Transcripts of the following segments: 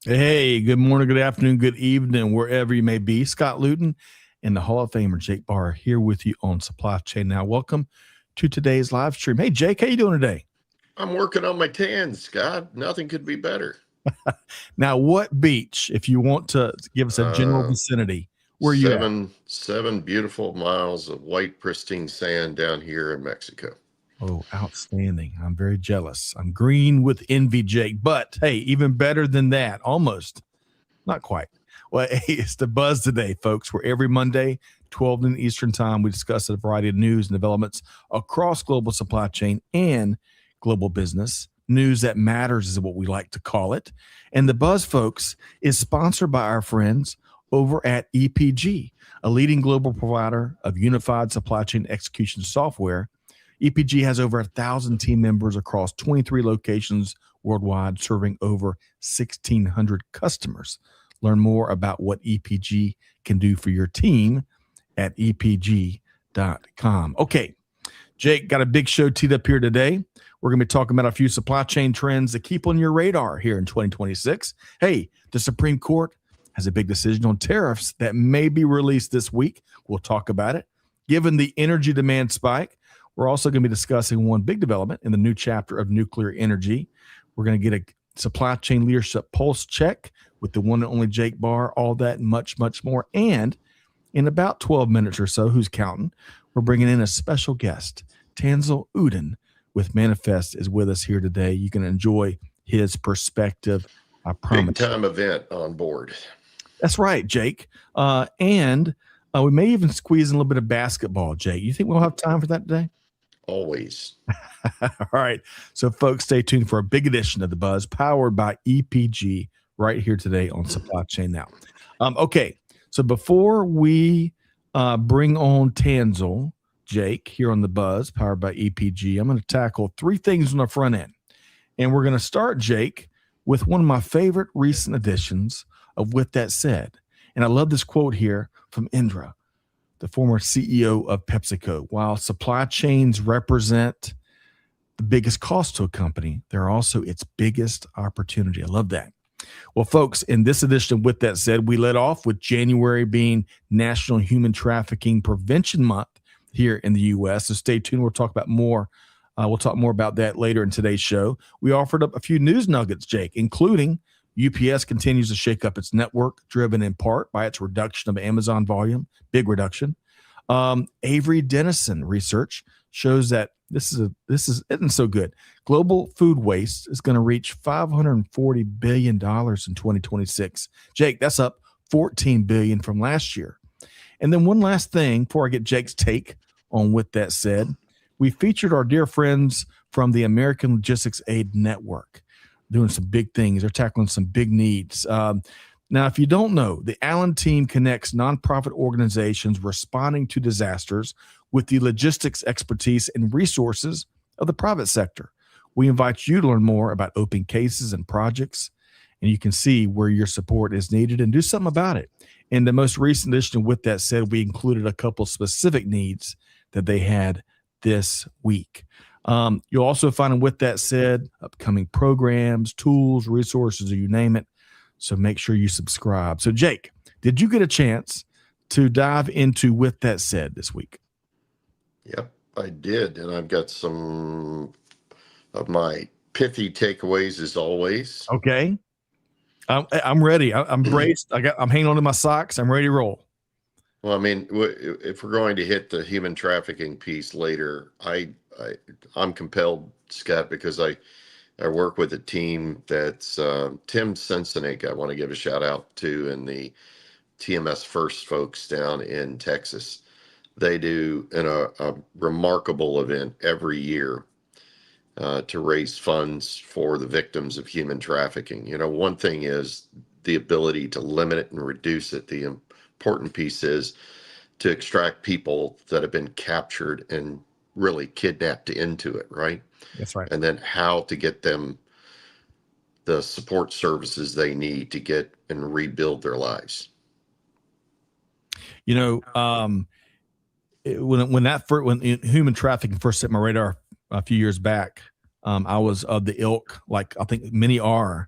Hey, good morning, good afternoon, good evening, wherever you may be. Scott Luton and the Hall of Famer Jake Barr here with you on Supply Chain Now. Welcome to today's live stream. Hey, Jake, how you doing today? I'm working on my tan, Scott. Nothing could be better. Now, what beach, if you want to give us a general Uh, vicinity, where are you at? seven beautiful miles of white, pristine sand down here in Mexico. Oh, outstanding. I'm very jealous. I'm green with envy, Jake. But hey, even better than that, almost. Not quite. Well, hey, it's the buzz today, folks, where every Monday, 12 noon Eastern time, we discuss a variety of news and developments across global supply chain and global business. News that matters is what we like to call it. And the buzz, folks, is sponsored by our friends over at EPG, a leading global provider of unified supply chain execution software. EPG has over 1,000 team members across 23 locations worldwide, serving over 1,600 customers. Learn more about what EPG can do for your team at epg.com. Okay, Jake, got a big show teed up here today. We're going to be talking about a few supply chain trends to keep on your radar here in 2026. Hey, the Supreme Court has a big decision on tariffs that may be released this week. We'll talk about it. Given the energy demand spike, we're also going to be discussing one big development in the new chapter of nuclear energy. We're going to get a supply chain leadership pulse check with the one and only Jake Barr, all that and much, much more. And in about 12 minutes or so, who's counting, we're bringing in a special guest. Tanzil Uddin with Manifest is with us here today. You can enjoy his perspective, I promise. Big time event on board. That's right, Jake. And we may even squeeze in a little bit of basketball, Jake. You think we'll have time for that today? Always. All right. So, folks, stay tuned for a big edition of The Buzz powered by EPG right here today on Supply Chain Now. Okay. So, before we bring on Tanzil, Jake, here on The Buzz powered by EPG, I'm going to tackle three things on the front end. And we're going to start, Jake, with one of my favorite recent editions of With That Said. And I love this quote here from Indra, the former CEO of PepsiCo. While supply chains represent the biggest cost to a company, they're also its biggest opportunity. I love that. Well, folks, in this edition, With That Said, we led off with January being National Human Trafficking Prevention Month here in the U.S. So stay tuned. We'll talk about more. We'll talk more about that later in today's show. We offered up a few news nuggets, Jake, including UPS continues to shake up its network, driven in part by its reduction of Amazon volume, big reduction. Avery Dennison research shows that this isn't so good. Global food waste is going to reach $540 billion in 2026. Jake, that's up $14 billion from last year. And then one last thing before I get Jake's take on With That Said, we featured our dear friends from the American Logistics Aid Network doing some big things. They're tackling some big needs. Now, if you don't know, the Allen team connects nonprofit organizations responding to disasters with the logistics expertise and resources of the private sector. We invite you to learn more about open cases and projects, and you can see where your support is needed and do something about it. In the most recent edition, With That Said, we included a couple specific needs that they had this week. You'll also find, With That Said, upcoming programs, tools, resources, or you name it. So make sure you subscribe. So, Jake, did you get a chance to dive into With That Said this week? Yep, I did. And I've got some of my pithy takeaways as always. Okay. I'm ready. I'm braced. I'm hanging on to my socks. I'm ready to roll. Well, I mean, if we're going to hit the human trafficking piece later, I'm compelled, Scott, because I work with a team that's Tim Sensenig, I want to give a shout out to, and the TMS First folks down in Texas. They do a remarkable event every year to raise funds for the victims of human trafficking. You know, one thing is the ability to limit it and reduce it. The important piece is to extract people that have been captured and really kidnapped into it, right? That's right. And then how to get them the support services they need to get and rebuild their lives. You know, when human trafficking first hit my radar a few years back, I was of the ilk, like I think many are,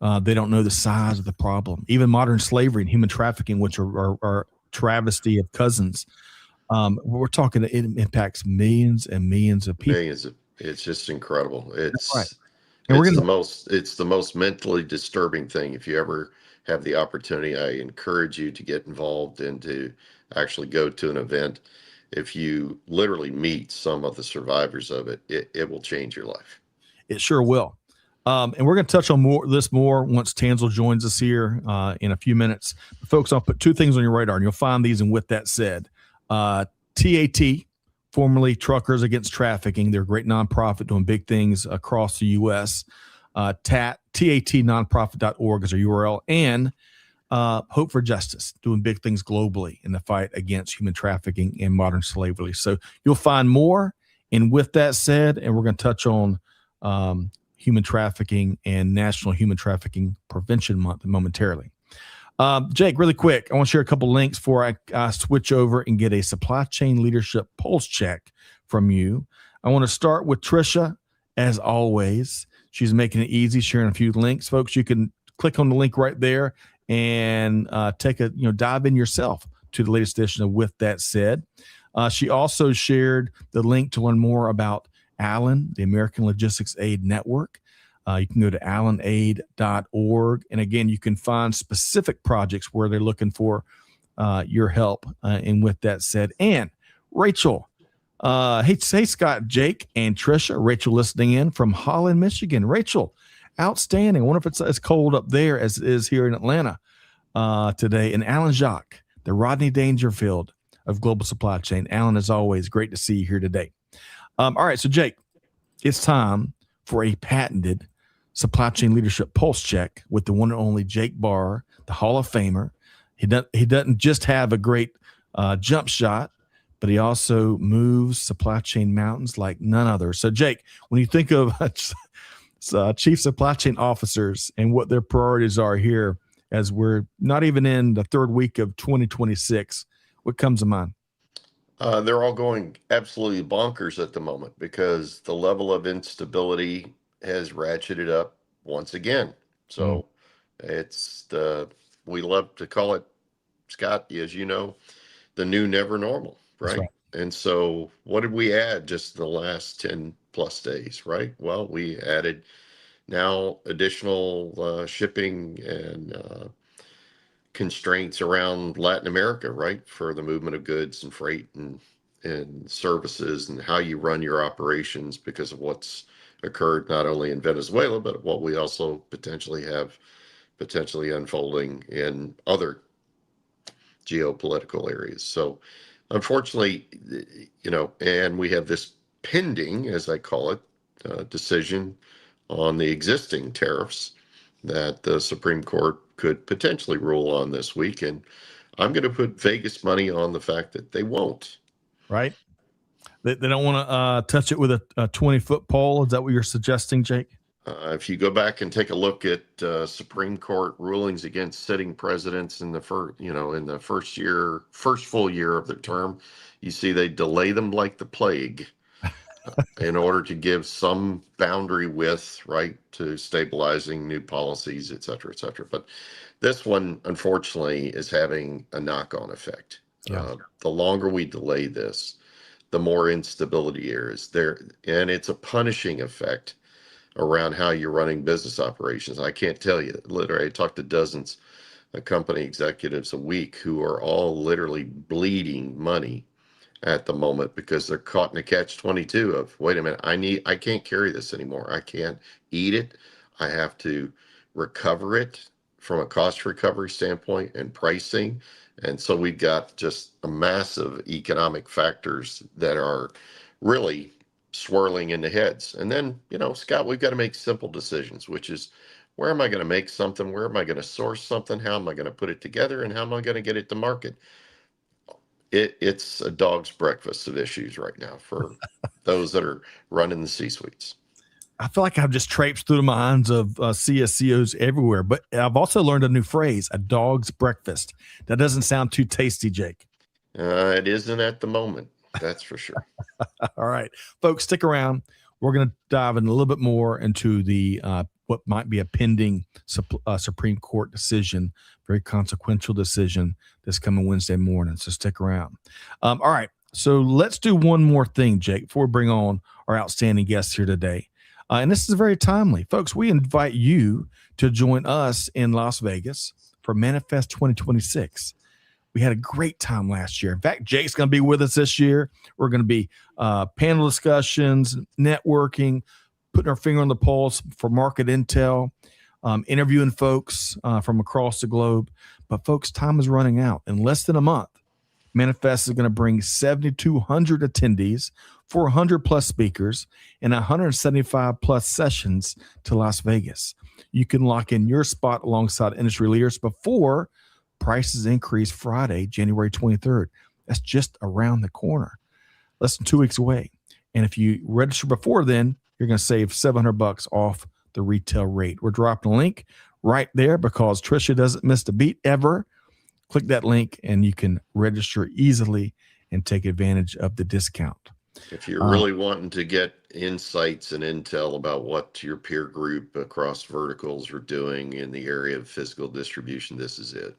They don't know the size of the problem. Even modern slavery and human trafficking, which are travesty of cousins. We're talking, it impacts millions and millions of people. Millions of, it's just incredible. That's right. It's And we're it's going the to, most mentally disturbing thing. If you ever have the opportunity, I encourage you to get involved and to actually go to an event. If you literally meet some of the survivors of it, it will change your life. it sure will. And we're going to touch on more once Tanzil joins us here in a few minutes. But folks, I'll put two things on your radar, and you'll find these. And with that said, TAT, formerly Truckers Against Trafficking, they're a great nonprofit doing big things across the U.S. TATnonprofit.org is our URL, and Hope for Justice, doing big things globally in the fight against human trafficking and modern slavery. So you'll find more. And with that said, and we're going to touch on human trafficking and National Human Trafficking Prevention Month momentarily. Jake, really quick, I want to share a couple links before I switch over and get a supply chain leadership pulse check from you. I want to start with Trisha, as always. She's making it easy, sharing a few links. Folks, you can click on the link right there and dive in yourself to the latest edition of With That Said. She also shared the link to learn more about Allen, the American Logistics Aid Network. You can go to allenaid.org. And again, you can find specific projects where they're looking for your help. And with that said, and Rachel, hey, Scott, Jake, and Trisha. Rachel listening in from Holland, Michigan. Rachel, outstanding. I wonder if it's as cold up there as it is here in Atlanta today. And Alan Jacques, the Rodney Dangerfield of Global Supply Chain. Alan, as always, great to see you here today. All right, so Jake, it's time for a patented supply chain leadership pulse check with the one and only Jake Barr, the Hall of Famer. He doesn't just have a great jump shot, but he also moves supply chain mountains like none other. So, Jake, when you think of chief supply chain officers and what their priorities are here, as we're not even in the third week of 2026, what comes to mind? They're all going absolutely bonkers at the moment because the level of instability has ratcheted up once again. So it's we love to call it, Scott, as you know, the new never normal, right? And so what did we add just in the last 10 plus days, right? Well, we added now additional shipping and constraints around Latin America, right, for the movement of goods and freight and services and how you run your operations because of what's occurred not only in Venezuela, but what we also potentially unfolding in other geopolitical areas. So unfortunately, and we have this pending, as I call it, decision on the existing tariffs that the Supreme Court could potentially rule on this week. And I'm going to put Vegas money on the fact that they won't. Right. They don't want to touch it with a 20-foot pole. Is that what you're suggesting, Jake? If you go back and take a look at Supreme Court rulings against sitting presidents in the first full year of their term, you see they delay them like the plague in order to give some boundary width, right, to stabilizing new policies, et cetera, et cetera. But this one, unfortunately, is having a knock-on effect. Yeah. The longer we delay this, the more instability is there, and it's a punishing effect around how you're running business operations. I can't tell you, literally, I talk to dozens of company executives a week who are all literally bleeding money at the moment because they're caught in a catch-22 of, wait a minute, I can't carry this anymore. I can't eat it. I have to recover it from a cost recovery standpoint and pricing. And so we've got just a massive economic factors that are really swirling in the heads. And then, Scott, we've got to make simple decisions, which is, where am I going to make something? Where am I going to source something? How am I going to put it together? And how am I going to get it to market? It's a dog's breakfast of issues right now for those that are running the C-suites. I feel like I've just traipsed through the minds of CSCOs everywhere, but I've also learned a new phrase, a dog's breakfast. That doesn't sound too tasty, Jake. It isn't at the moment. That's for sure. All right, folks, stick around. We're going to dive in a little bit more into the what might be a pending Supreme Court decision, very consequential decision this coming Wednesday morning. So stick around. All right. So let's do one more thing, Jake, before we bring on our outstanding guests here today. And this is very timely. Folks, we invite you to join us in Las Vegas for Manifest 2026. We had a great time last year. In fact, Jake's going to be with us this year. We're going to be panel discussions, networking, putting our finger on the pulse for market intel, interviewing folks from across the globe. But folks, time is running out. In less than a month, Manifest is going to bring 7,200 attendees, 400 plus speakers, and 175 plus sessions to Las Vegas. You can lock in your spot alongside industry leaders before prices increase Friday, January 23rd. That's just around the corner, less than 2 weeks away. And if you register before then, you're going to save $700 off the retail rate. We're dropping a link right there because Trisha doesn't miss a beat ever. Click that link and you can register easily and take advantage of the discount. If you're really wanting to get insights and intel about what your peer group across verticals are doing in the area of physical distribution, this is it.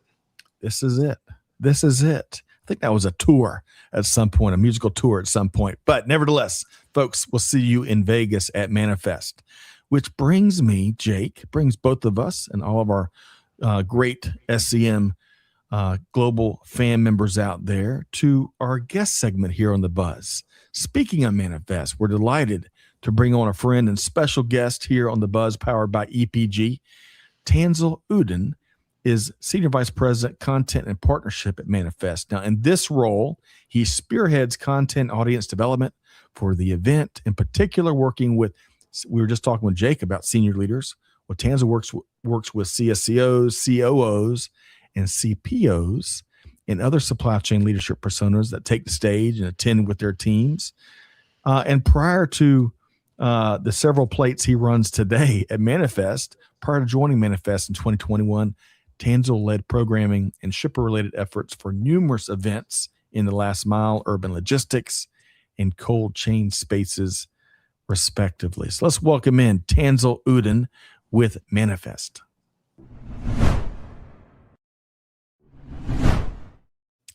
This is it. This is it. I think that was a tour at some point, a musical tour at some point. But nevertheless, folks, we'll see you in Vegas at Manifest, which brings me, Jake, brings both of us and all of our great SCM global fan members out there to our guest segment here on The Buzz. Speaking of Manifest, we're delighted to bring on a friend and special guest here on The Buzz, powered by EPG. Tanzil Uddin is Senior Vice President, Content and Partnership at Manifest. Now, in this role, he spearheads content audience development for the event, in particular working with, we were just talking with Jake about senior leaders. Well, Tanzil works with CSCOs, COOs, and CPOs and other supply chain leadership personas that take the stage and attend with their teams. And prior to the several plates he runs today at Manifest, prior to joining Manifest in 2021, Tanzil led programming and shipper-related efforts for numerous events in the last mile, urban logistics, and cold chain spaces, respectively. So let's welcome in Tanzil Uddin with Manifest.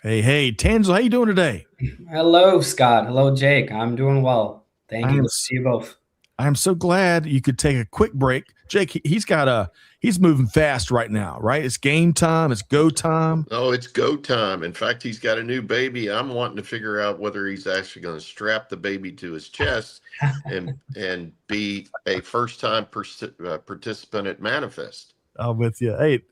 Hey, Tanzil, how you doing today? Hello, Scott. Hello, Jake. I'm doing well. Thank you. Good to see you both. I'm so glad you could take a quick break. Jake, he's moving fast right now, right? It's game time. It's go time. Oh, it's go time. In fact, he's got a new baby. I'm wanting to figure out whether he's actually going to strap the baby to his chest and be a first-time participant at Manifest. I'm with you. Hey,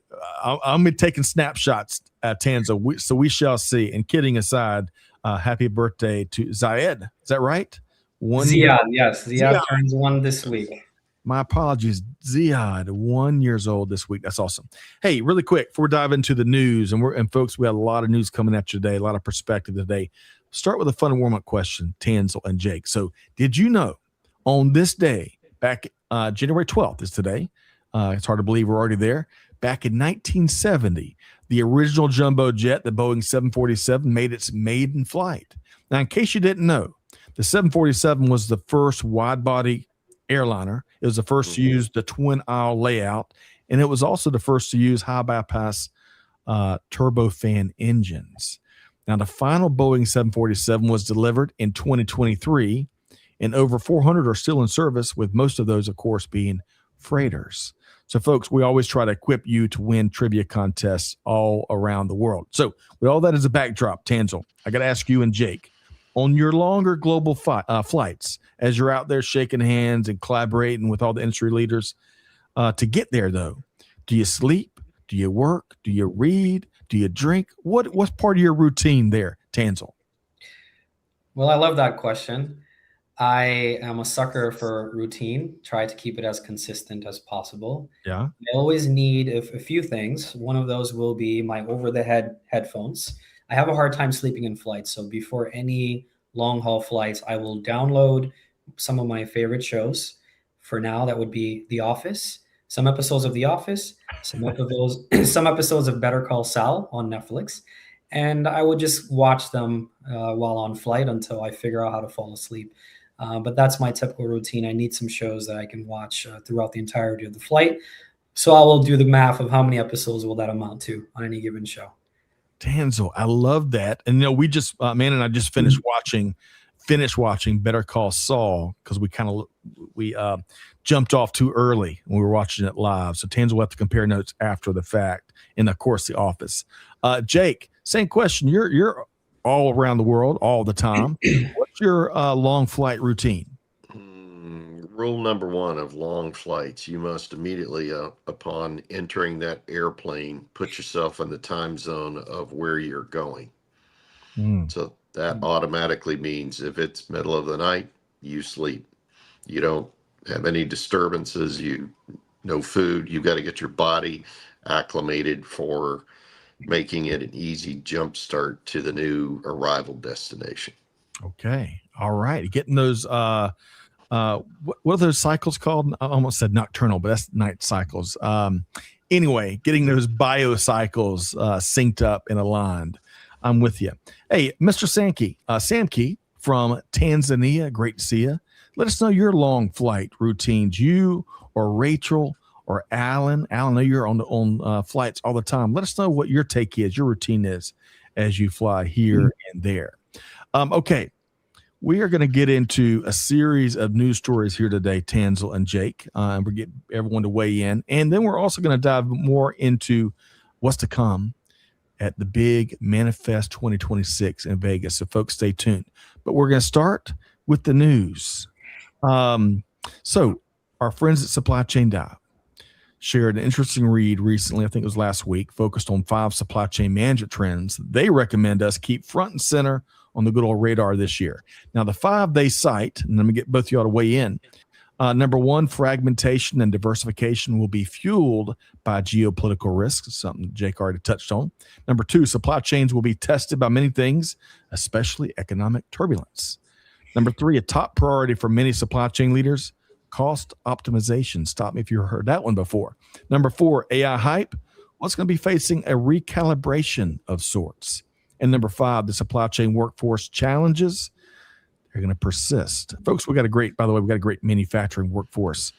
I'm taking snapshots at Tanzil, so we shall see. And kidding aside, happy birthday to Zayed. Is that right? Ziad, yes. Ziad turns 1 this week. My apologies. Ziad, 1 year old this week. That's awesome. Hey, really quick, before we dive into the news, and folks, we have a lot of news coming at you today, a lot of perspective today. Start with a fun warm-up question, Tanzil and Jake. So did you know on this day, back January 12th is today, it's hard to believe we're already there, back in 1970, the original jumbo jet, the Boeing 747, made its maiden flight. Now, in case you didn't know, the 747 was the first wide-body airliner. It was the first to use the twin-aisle layout, and it was also the first to use high-bypass turbofan engines. Now, the final Boeing 747 was delivered in 2023, and over 400 are still in service, with most of those, of course, being freighters. So, folks, we always try to equip you to win trivia contests all around the world. So, with all that as a backdrop, Tanzil, I got to ask you and Jake, on your longer global flights, as you're out there shaking hands and collaborating with all the industry leaders, to get there, though, do you sleep? Do you work? Do you read? Do you drink? What's part of your routine there, Tanzil? Well, I love that question. I am a sucker for routine. Try to keep it as consistent as possible. Yeah. I always need a few things. One of those will be my over-the-head headphones. I have a hard time sleeping in flights, so before any long-haul flights, I will download some of my favorite shows. For now, that would be The Office, some episodes of The Office, some episodes of Better Call Saul on Netflix, and I would just watch them while on flight until I figure out how to fall asleep. But that's my typical routine. I need some shows that I can watch throughout the entirety of the flight. So I will do the math of how many episodes will that amount to on any given show. Tanzil, I love that. And we just Man and I just finished watching Better Call Saul because we jumped off too early and we were watching it live. So Tanzil will have to compare notes after the fact, and of course The Office. Jake, same question. You're all around the world all the time. What's your long flight routine? Rule number one of long flights: you must immediately, upon entering that airplane, put yourself in the time zone of where you're going. So that automatically means if it's middle of the night, you sleep. You don't have any disturbances. No food. You've got to get your body acclimated for making it an easy jump start to the new arrival destination. Okay. All right. Getting those what are those cycles called? I almost said nocturnal, but that's night cycles. Anyway, getting those biocycles synced up and aligned. I'm with you. Hey, Mr. Samke from Tanzania, great to see you. Let us know your long flight routines. You or Rachel or Alan. Alan, I know you're on flights all the time. Let us know what your take is, your routine is as you fly here and there. Okay. We are going to get into a series of news stories here today, Tanzil and Jake, and we'll get everyone to weigh in. And then we're also going to dive more into what's to come at the big Manifest 2026 in Vegas. So folks, stay tuned. But we're going to start with the news. So our friends at Supply Chain Dive shared an interesting read recently, I think it was last week, focused on 5 supply chain management trends they recommend us keep front and center on the good old radar this year. Now, the 5 they cite, and let me get both of y'all to weigh in. Number 1, fragmentation and diversification will be fueled by geopolitical risks, something Jake already touched on. Number 2, supply chains will be tested by many things, especially economic turbulence. Number 3, a top priority for many supply chain leaders, cost optimization. Stop me if you've heard that one before. Number 4, AI hype. What's going to be facing a recalibration of sorts. And number 5, the supply chain workforce challenges. They're going to persist. Folks, we've got a great manufacturing workforce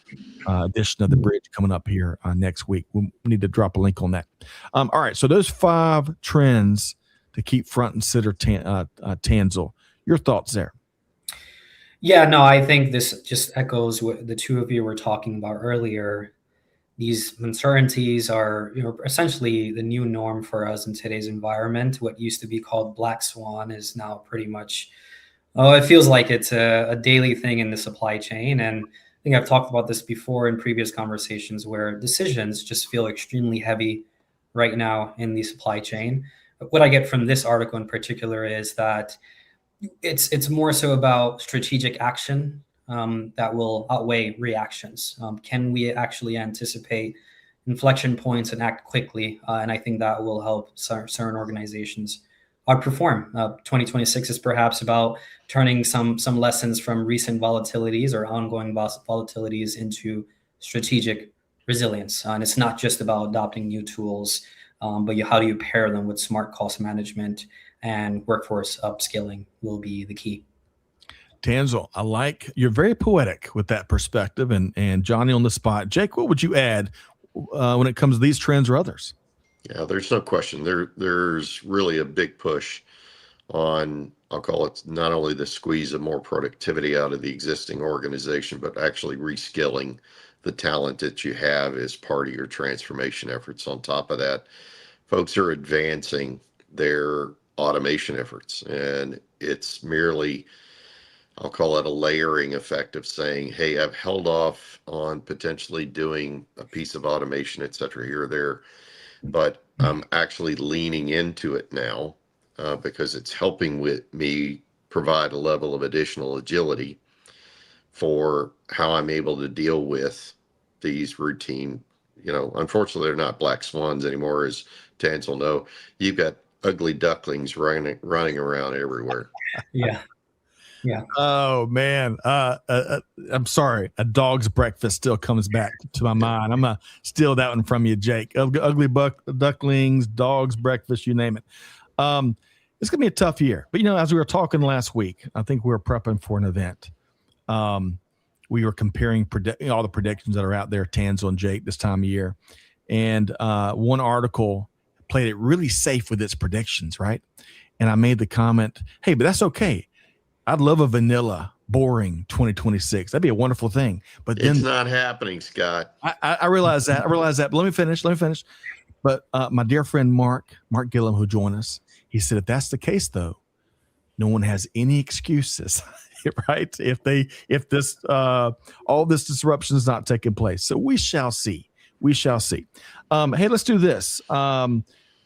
edition of the bridge coming up here next week. We need to drop a link on that. All right. So those 5 trends to keep front and center, Tanzil. Your thoughts there? Yeah, no, I think this just echoes what the two of you were talking about earlier. These uncertainties are, essentially the new norm for us in today's environment. What used to be called black swan is now pretty much, it feels like it's a daily thing in the supply chain. And I think I've talked about this before in previous conversations where decisions just feel extremely heavy right now in the supply chain. But what I get from this article in particular is that it's more so about strategic action that will outweigh reactions. Can we actually anticipate inflection points and act quickly? And I think that will help certain organizations outperform. 2026 is perhaps about turning some lessons from recent volatilities or ongoing volatilities into strategic resilience. And it's not just about adopting new tools, but how do you pair them with smart cost management, and workforce upskilling will be the key. Tanzil, you're very poetic with that perspective, and Johnny on the spot. Jake, what would you add when it comes to these trends or others? Yeah, there's no question. There's really a big push on, I'll call it, not only the squeeze of more productivity out of the existing organization, but actually reskilling the talent that you have as part of your transformation efforts. On top of that, folks are advancing their automation efforts, and it's merely, I'll call it, a layering effect of saying, hey, I've held off on potentially doing a piece of automation, et cetera, here or there, but I'm actually leaning into it now because it's helping with me provide a level of additional agility for how I'm able to deal with these routine, unfortunately, they're not black swans anymore, as Tanzil know. You've got ugly ducklings running around everywhere. Yeah. Oh man, I'm sorry. A dog's breakfast still comes back to my mind. I'm gonna steal that one from you, Jake. Ugly ducklings, dog's breakfast, you name it. It's gonna be a tough year, but as we were talking last week, I think we were prepping for an event we were comparing all the predictions that are out there, Tanzil and Jake, this time of year. And one article played it really safe with its predictions, right? And I made the comment, hey, but that's okay. I'd love a vanilla, boring 2026. That'd be a wonderful thing. But then it's not happening, Scott. I realize that. But let me finish. But my dear friend Mark Gillum, who joined us, he said, if that's the case, though, no one has any excuses, right? If this all this disruption is not taking place. So we shall see. Hey, let's do this.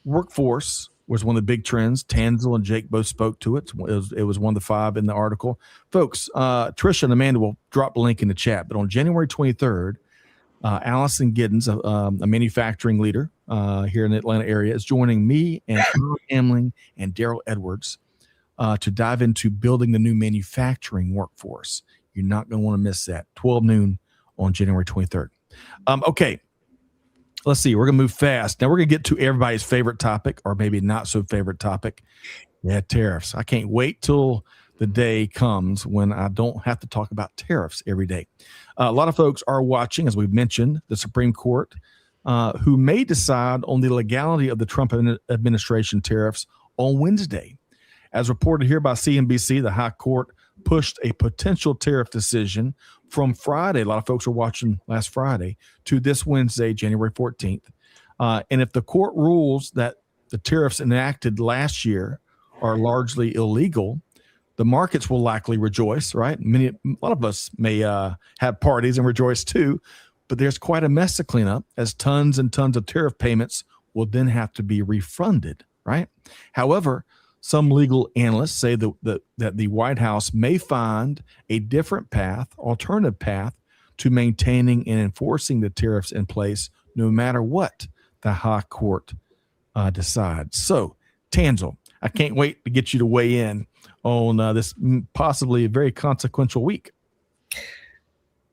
Workforce was one of the big trends. Tanzil and Jake both spoke to it. It was one of the 5 in the article. Folks, Trisha and Amanda will drop the link in the chat. But on January 23rd, Allison Giddens, a manufacturing leader here in the Atlanta area, is joining me and Earl Hamling and Daryl Edwards to dive into building the new manufacturing workforce. You're not going to want to miss that. 12 noon on January 23rd. Okay. Let's see. We're going to move fast. Now we're going to get to everybody's favorite topic, or maybe not so favorite topic. Yeah, tariffs. I can't wait till the day comes when I don't have to talk about tariffs every day. A lot of folks are watching, as we've mentioned, the Supreme Court, who may decide on the legality of the Trump administration tariffs on Wednesday. As reported here by CNBC, the High Court pushed a potential tariff decision from Friday. A lot of folks are watching last Friday to this Wednesday, January 14th. And if the court rules that the tariffs enacted last year are largely illegal, the markets will likely rejoice, right? A lot of us may have parties and rejoice too, but there's quite a mess to clean up, as tons and tons of tariff payments will then have to be refunded, right? However, some legal analysts say that the White House may find a different path, alternative path, to maintaining and enforcing the tariffs in place, no matter what the High Court decides. So, Tanzil, I can't wait to get you to weigh in on this possibly very consequential week.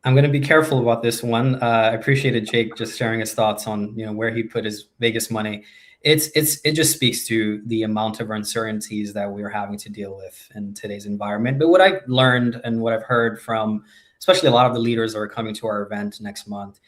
I'm going to be careful about this one. I appreciated Jake just sharing his thoughts on where he put his biggest money. It just speaks to the amount of uncertainties that we're having to deal with in today's environment. But what I've learned and what I've heard from, especially a lot of the leaders that are coming to our event next month,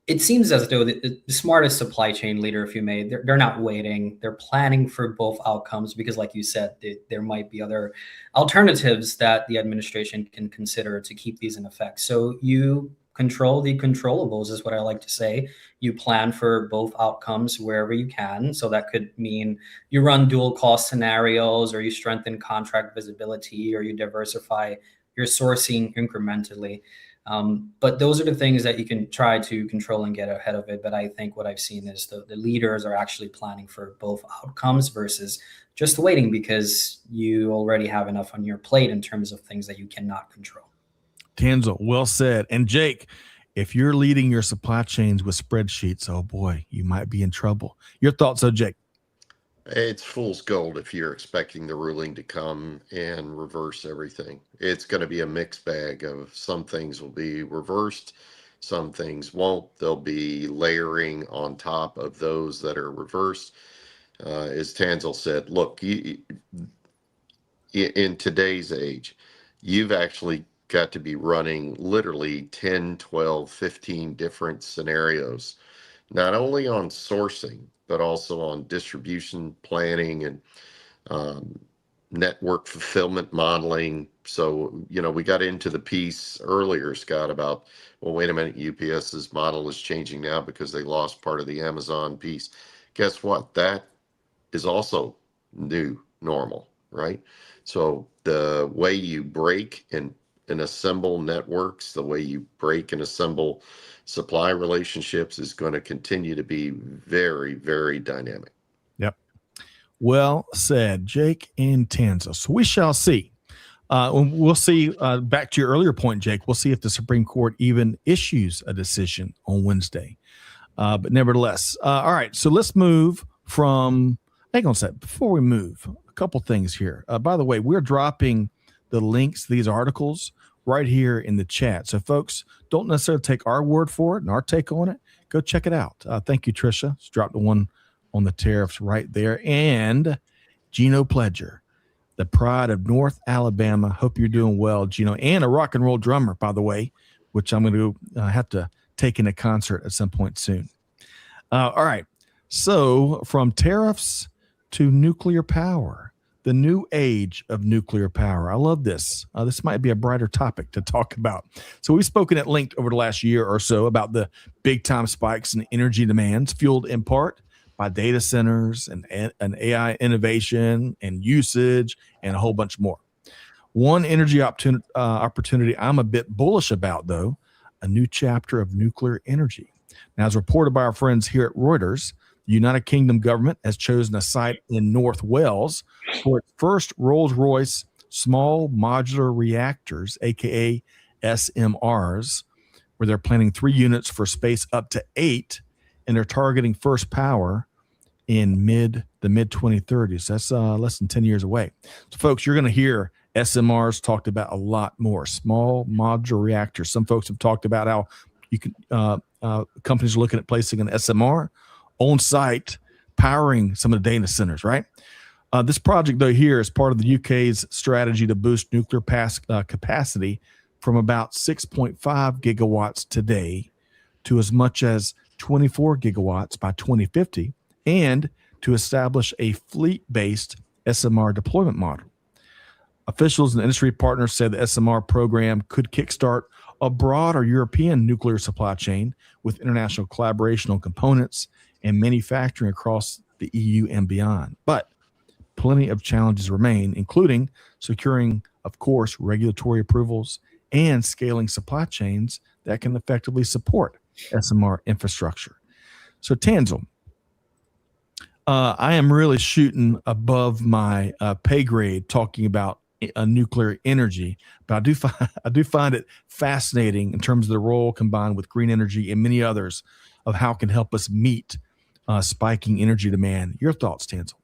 it seems as though the smartest supply chain leader, if you may, they're not waiting. They're planning for both outcomes because, like you said, there might be other alternatives that the administration can consider to keep these in effect. So you control the controllables is what I like to say. You plan for both outcomes wherever you can. So that could mean you run dual cost scenarios, or you strengthen contract visibility, or you diversify your sourcing incrementally. But those are the things that you can try to control and get ahead of it. But I think what I've seen is the leaders are actually planning for both outcomes versus just waiting because you already have enough on your plate in terms of things that you cannot control. Tanzil, well said. And Jake, if you're leading your supply chains with spreadsheets, oh boy, you might be in trouble. Your thoughts, though, Jake? It's fool's gold if you're expecting the ruling to come and reverse everything. It's going to be a mixed bag of some things will be reversed, some things won't. They'll be layering on top of those that are reversed. As Tanzil said, look, in today's age, you've actually got to be running literally 10, 12, 15 different scenarios, not only on sourcing, but also on distribution planning and network fulfillment modeling. So, we got into the piece earlier, Scott, about, well, wait a minute, UPS's model is changing now because they lost part of the Amazon piece. Guess what? That is also new normal, right? So the way you break and assemble networks, the way you break and assemble supply relationships is going to continue to be very, very dynamic. Yep. Well said, Jake and Tanzil. So we shall see. We'll see, back to your earlier point, Jake, we'll see if the Supreme Court even issues a decision on Wednesday. But nevertheless, all right, so let's move from, hang on a sec, before we move, a couple things here. By the way, we're dropping the links to these articles right here in the chat. So folks, don't necessarily take our word for it and our take on it. Go check it out. Thank you, Trisha. Let's drop the one on the tariffs right there. And Gino Pledger, the pride of North Alabama. Hope you're doing well, Gino, and a rock and roll drummer, by the way, which I'm going to have to take in a concert at some point soon. All right. So from tariffs to nuclear power, the new age of nuclear power. I love this. This might be a brighter topic to talk about. So we've spoken at length over the last year or so about the big time spikes in energy demands, fueled in part by data centers and AI innovation and usage and a whole bunch more. One energy opportunity I'm a bit bullish about, though, a new chapter of nuclear energy. Now, as reported by our friends here at Reuters, the United Kingdom government has chosen a site in North Wales for its first Rolls-Royce small modular reactors, aka SMRs, where they're planning 3 units for space up to 8, and they're targeting first power in the mid 2030s. That's less than 10 years away. So, folks, you're going to hear SMRs talked about a lot more. Small modular reactors. Some folks have talked about how you can companies are looking at placing an SMR on site, powering some of the data centers. Right. This project, though, here is part of the UK's strategy to boost nuclear capacity from about 6.5 gigawatts today to as much as 24 gigawatts by 2050, and to establish a fleet-based SMR deployment model. Officials and industry partners said the SMR program could kickstart a broader European nuclear supply chain with international collaboration on components and manufacturing across the EU and beyond. But plenty of challenges remain, including securing, of course, regulatory approvals and scaling supply chains that can effectively support SMR infrastructure. So, Tanzil, I am really shooting above my pay grade talking about nuclear energy, but I do find it fascinating in terms of the role combined with green energy and many others of how it can help us meet spiking energy demand. Your thoughts, Tanzil?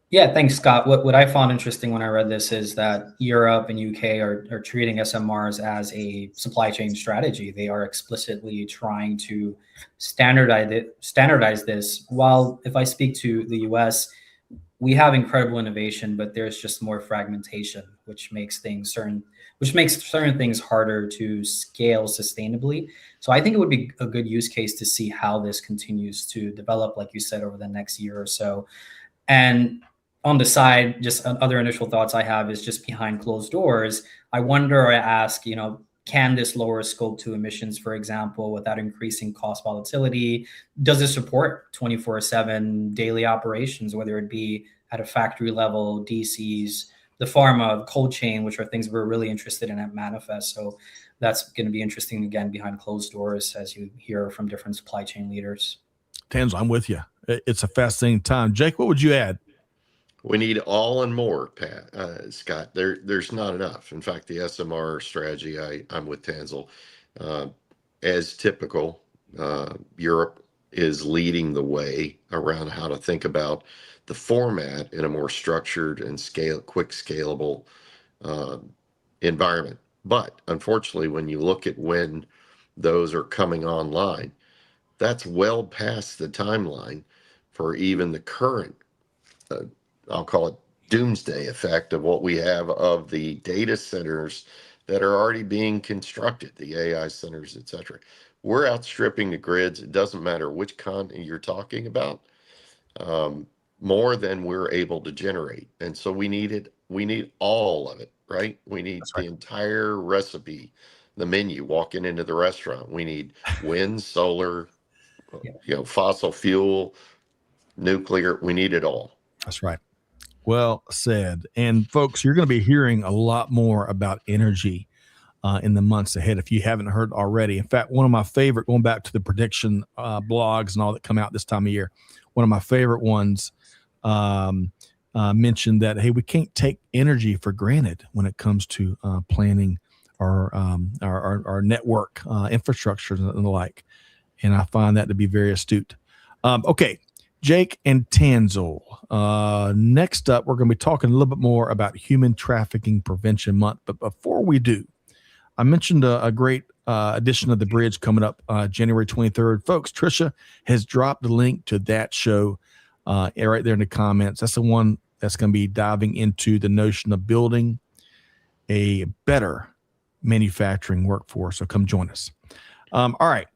Yeah, thanks, Scott. What I found interesting when I read this is that Europe and UK are treating SMRs as a supply chain strategy. They are explicitly trying to standardize this. While if I speak to the US, we have incredible innovation, but there's just more fragmentation, which makes certain things harder to scale sustainably. So I think it would be a good use case to see how this continues to develop, like you said, over the next year or so. And on the side, just other initial thoughts I have is just behind closed doors. I wonder or I ask, can this lower scope 2 emissions, for example, without increasing cost volatility? Does it support 24/7 daily operations, whether it be at a factory level, DCs, the pharma, cold chain, which are things we're really interested in at Manifest. So that's going to be interesting, again, behind closed doors as you hear from different supply chain leaders. Tanzil, I'm with you. It's a fascinating time. Jake, what would you add? We need all and more, Scott. There's not enough. In fact, the SMR strategy, I'm with Tanzil. As typical, Europe is leading the way around how to think about the format in a more structured and quick scalable environment. But unfortunately, when you look at when those are coming online, that's well past the timeline for even the current I'll call it doomsday effect of what we have of the data centers that are already being constructed, the AI centers, et cetera. We're outstripping the grids. It doesn't matter which continent you're talking about, more than we're able to generate. And so we need all of it, right? We need the entire recipe, the menu, walking into the restaurant. We need wind, solar, fossil fuel, nuclear. We need it all. That's right. Well said. And folks, you're going to be hearing a lot more about energy in the months ahead if you haven't heard already. In fact, one of my favorite, going back to the prediction blogs and all that come out this time of year, one of my favorite ones mentioned that, hey, we can't take energy for granted when it comes to planning our network infrastructure and the like. And I find that to be very astute. Okay. Jake and Tanzil. Next up, we're going to be talking a little bit more about Human Trafficking Prevention Month. But before we do, I mentioned a great edition of The Bridge coming up January 23rd. Folks, Trisha has dropped the link to that show right there in the comments. That's the one that's going to be diving into the notion of building a better manufacturing workforce. So come join us. All right.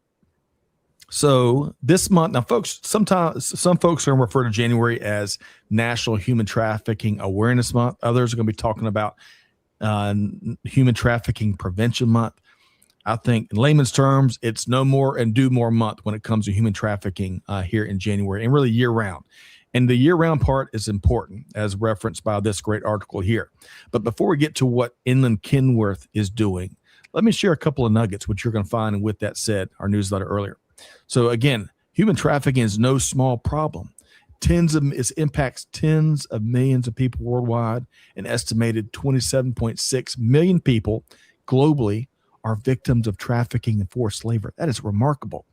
So this month, now, folks, sometimes some folks are going to refer to January as National Human Trafficking Awareness Month. Others are going to be talking about Human Trafficking Prevention Month. I think in layman's terms, it's know more and do more month when it comes to human trafficking here in January, and really year round. And the year round part is important, as referenced by this great article here. But before we get to what Inland Kenworth is doing, let me share a couple of nuggets, which you're going to find. And with that said, our newsletter earlier. So again, human trafficking is no small problem. It impacts tens of millions of people worldwide. An estimated 27.6 million people globally are victims of trafficking and forced slavery. That is remarkable.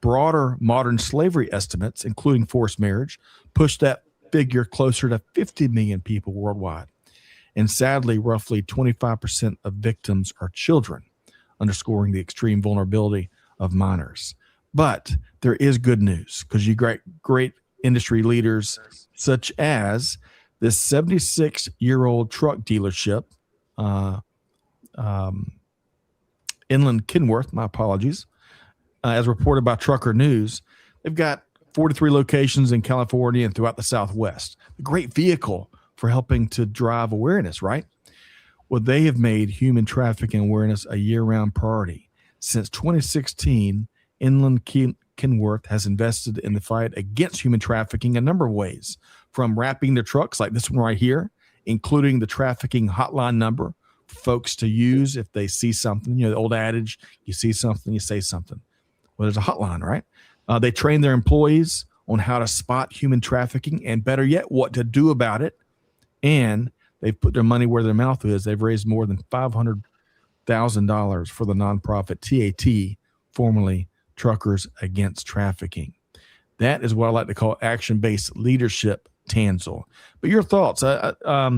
Broader modern slavery estimates, including forced marriage, push that figure closer to 50 million people worldwide. And sadly, roughly 25% of victims are children, underscoring the extreme vulnerability of minors. But there is good news, because you great industry leaders, such as this 76-year-old truck dealership, Inland Kenworth, my apologies, as reported by Trucker News. They've got 43 locations in California and throughout the Southwest. A great vehicle for helping to drive awareness, right? Well, they have made human trafficking awareness a year-round priority. Since 2016, Inland Kenworth has invested in the fight against human trafficking a number of ways, from wrapping their trucks like this one right here, including the trafficking hotline number for folks to use if they see something. You know, the old adage, you see something, you say something. Well, there's a hotline, right? They train their employees on how to spot human trafficking and, better yet, what to do about it. And they've put their money where their mouth is. They've raised more than $500,000 for the nonprofit TAT, formerly Truckers Against Trafficking. That is what I like to call action-based leadership, Tanzil. But your thoughts? I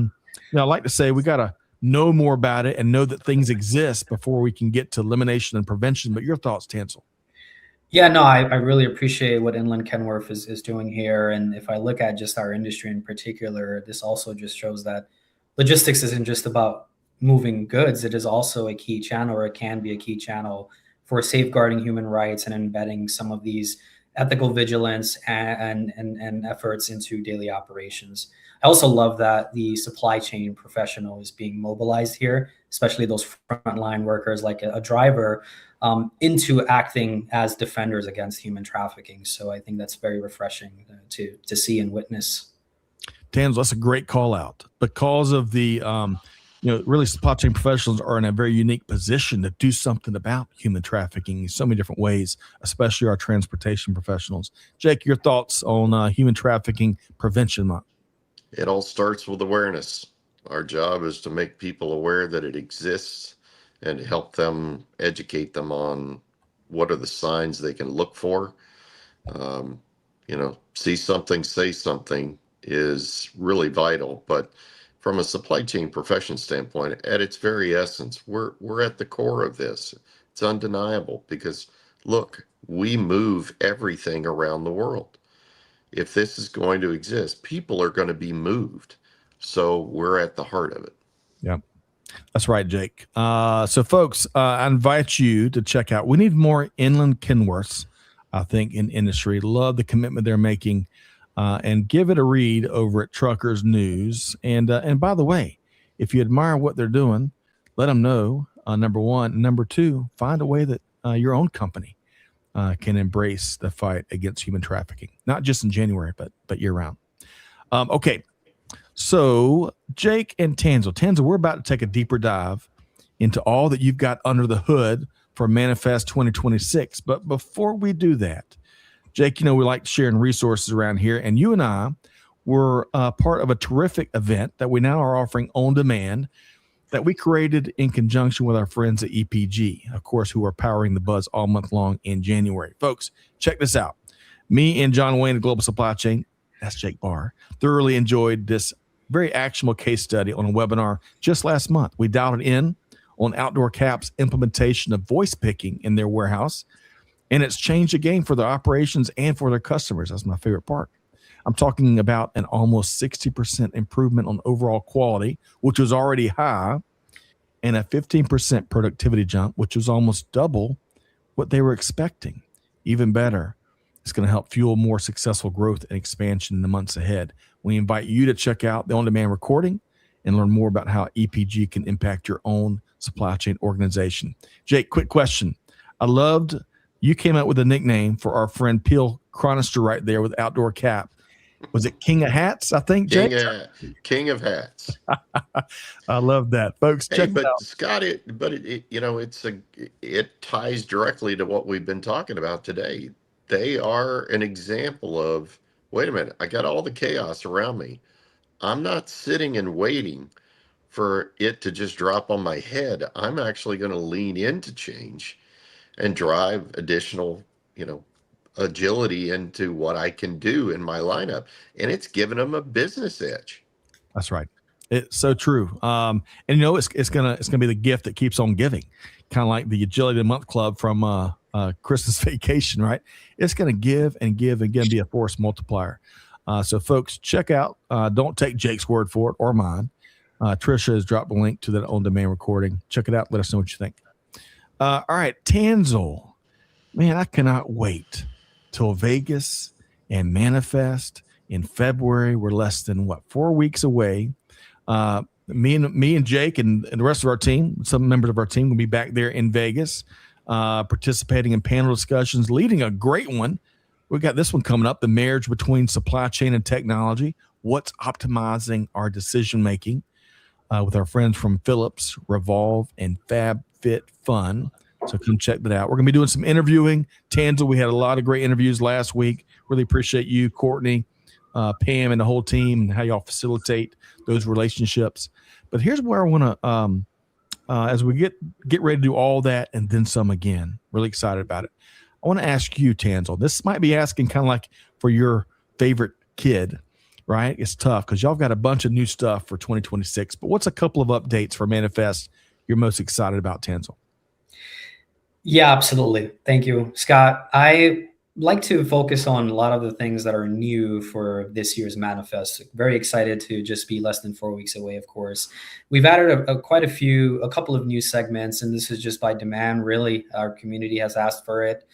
like to say we got to know more about it and know that things exist before we can get to elimination and prevention. But your thoughts, Tanzil? Yeah, no, I really appreciate what Inland Kenworth is doing here. And if I look at just our industry in particular, this also just shows that logistics isn't just about moving goods. It is also a key channel, or it can be a key channel for safeguarding human rights and embedding some of these ethical vigilance and efforts into daily operations. I also love that the supply chain professional is being mobilized here, especially those frontline workers like a driver, into acting as defenders against human trafficking. So I think that's very refreshing to see and witness. Tanzil, that's a great call out, because of the really supply chain professionals are in a very unique position to do something about human trafficking in so many different ways, especially our transportation professionals. Jake, your thoughts on Human Trafficking Prevention Month? It all starts with awareness. Our job is to make people aware that it exists and help them, educate them on what are the signs they can look for. See something, say something is really vital. But from a supply chain profession standpoint, at its very essence, we're at the core of this. It's undeniable, because look, we move everything around the world. If this is going to exist, people are going to be moved. So we're at the heart of it. Yeah, that's right, Jake. So folks, I invite you to check out, we need more Inland Kenworths, I think, in industry. Love the commitment they're making. And give it a read over at Truckers News. And by the way, if you admire what they're doing, let them know, number one. Number two, find a way that your own company can embrace the fight against human trafficking, not just in January, but year round. Okay, so Jake and Tanzil, we're about to take a deeper dive into all that you've got under the hood for Manifest 2026. But before we do that, Jake, we like sharing resources around here, and you and I were part of a terrific event that we now are offering on demand that we created in conjunction with our friends at EPG, of course, who are powering the buzz all month long in January. Folks, check this out. Me and John Wayne of Global Supply Chain, that's Jake Barr, thoroughly enjoyed this very actionable case study on a webinar just last month. We dialed it in on Outdoor Cap's implementation of voice picking in their warehouse, and it's changed the game for their operations and for their customers. That's my favorite part. I'm talking about an almost 60% improvement on overall quality, which was already high, and a 15% productivity jump, which was almost double what they were expecting. Even better, it's going to help fuel more successful growth and expansion in the months ahead. We invite you to check out the on-demand recording and learn more about how EPG can impact your own supply chain organization. Jake, quick question. I loved you came up with a nickname for our friend Peel Chronister right there with outdoor cap. Was it King of Hats, I think, Jake? King of Hats. I love that. Folks, Hey, check it but out. Scott, it ties directly to what we've been talking about today. They are an example of, wait a minute, I got all the chaos around me. I'm not sitting and waiting for it to just drop on my head. I'm actually going to lean into change and drive additional, agility into what I can do in my lineup. And it's given them a business edge. That's right. It's so true. And it's gonna be the gift that keeps on giving, kind of like the Agility of the Month Club from Christmas Vacation, right? It's gonna give and give and again be a force multiplier. So folks, check out. Don't take Jake's word for it or mine. Trisha has dropped a link to that on-demand recording. Check it out. Let us know what you think. All right, Tanzil, man, I cannot wait till Vegas and Manifest in February. We're less than 4 weeks away. Me and Jake and the rest of our team, some members of our team, will be back there in Vegas, participating in panel discussions, leading a great one. We got this one coming up: the marriage between supply chain and technology. What's optimizing our decision making? With our friends from Phillips, Revolve, and FabFitFun. So come check that out. We're going to be doing some interviewing. Tanzil, we had a lot of great interviews last week. Really appreciate you, Courtney, Pam, and the whole team, and how y'all facilitate those relationships. But here's where I want to, as we get ready to do all that and then some again, really excited about it. I want to ask you, Tanzil. This might be asking kind of like for your favorite kid, right? It's tough because y'all got a bunch of new stuff for 2026. But what's a couple of updates for Manifest you're most excited about, Tanzil? Yeah, absolutely. Thank you, Scott. I like to focus on a lot of the things that are new for this year's Manifest. Very excited to just be less than 4 weeks away, of course. We've added a couple of new segments, and this is just by demand, really. Our community has asked for it.